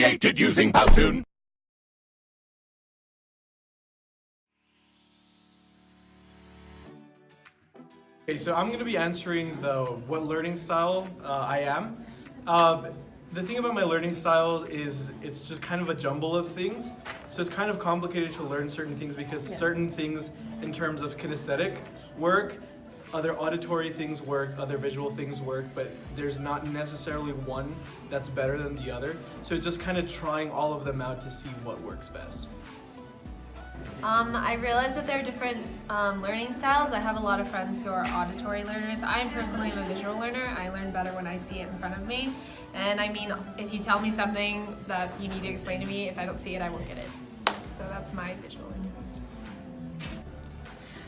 created using Powtoon. Okay, so I'm going to be answering what learning style I am. The thing about my learning style is it's just kind of a jumble of things. So it's kind of complicated to learn certain things because certain things in terms of kinesthetic work, other auditory things work, other visual things work, but there's not necessarily one that's better than the other. So it's just kind of trying all of them out to see what works best. I realize that there are different learning styles. I have a lot of friends who are auditory learners. I personally am a visual learner. I learn better when I see it in front of me. And I mean, if you tell me something that you need to explain to me, if I don't see it, I won't get it. So that's my visual learning style.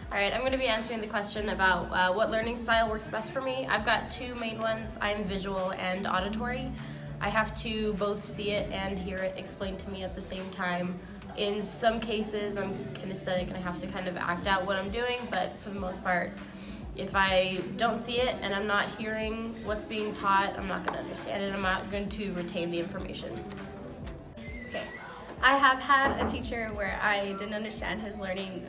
Alright, I'm going to be answering the question about what learning style works best for me. I've got two main ones. I'm visual and auditory. I have to both see it and hear it explained to me at the same time. In some cases, I'm kinesthetic and I have to kind of act out what I'm doing, but for the most part, if I don't see it and I'm not hearing what's being taught, I'm not going to understand it. I'm not going to retain the information. Okay, I have had a teacher where I didn't understand his learning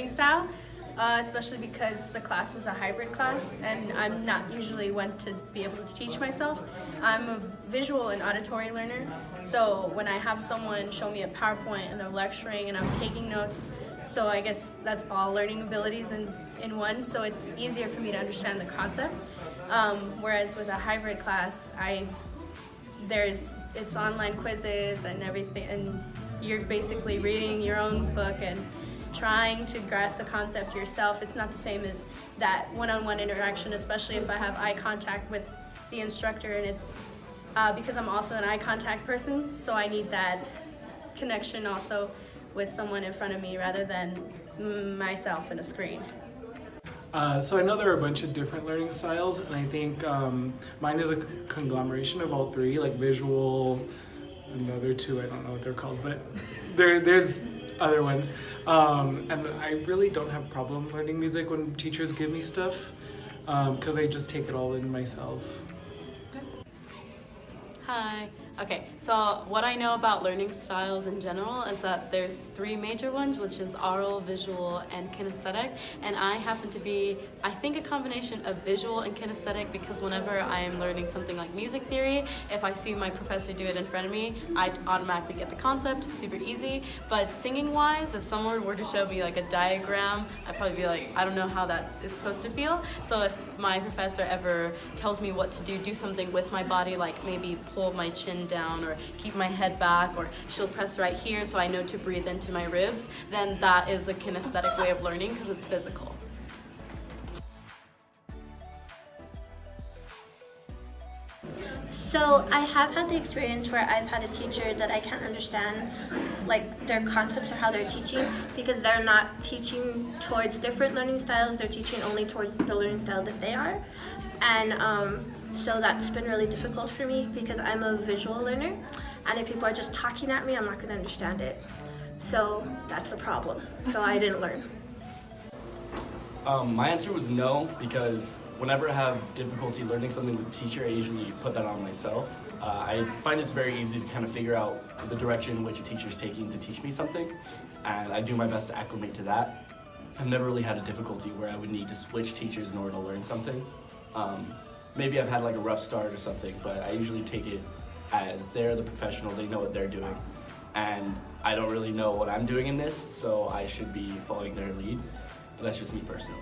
style, especially because the class was a hybrid class and I'm not usually one to be able to teach myself. I'm a visual and auditory learner, so when I have someone show me a PowerPoint and they're lecturing and I'm taking notes, so I guess that's all learning abilities in one, so it's easier for me to understand the concept. Whereas with a hybrid class, it's online quizzes and everything, and you're basically reading your own book and trying to grasp the concept yourself. It's not the same as that one-on-one interaction, especially if I have eye contact with the instructor, and it's because I'm also an eye contact person, so I need that connection also with someone in front of me rather than myself in a screen. So I know there are a bunch of different learning styles, and I think mine is a conglomeration of all three, like visual, and the other two, I don't know what they're called, but there's other ones. And I really don't have a problem learning music when teachers give me stuff, because I just take it all in myself. Hi. Okay, so what I know about learning styles in general is that there's three major ones, which is oral, visual, and kinesthetic. And I happen to be, I think, a combination of visual and kinesthetic because whenever I am learning something like music theory, if I see my professor do it in front of me, I automatically get the concept. It's super easy. But singing-wise, if someone were to show me like a diagram, I'd probably be like, I don't know how that is supposed to feel. So if my professor ever tells me what to do something with my body, like maybe pull my chin down or keep my head back, or she'll press right here so I know to breathe into my ribs, then that is a kinesthetic way of learning because it's physical. So I have had the experience where I've had a teacher that I can't understand like their concepts or how they're teaching because they're not teaching towards different learning styles, they're teaching only towards the learning style that they are. And so that's been really difficult for me because I'm a visual learner, and if people are just talking at me, I'm not going to understand it. So that's a problem. So I didn't learn. My answer was no, because whenever I have difficulty learning something with a teacher, I usually put that on myself. I find it's very easy to kind of figure out the direction in which a teacher is taking to teach me something, and I do my best to acclimate to that. I've never really had a difficulty where I would need to switch teachers in order to learn something. Maybe I've had like a rough start or something, but I usually take it as they're the professional, they know what they're doing, and I don't really know what I'm doing in this, so I should be following their lead. But that's just me personally.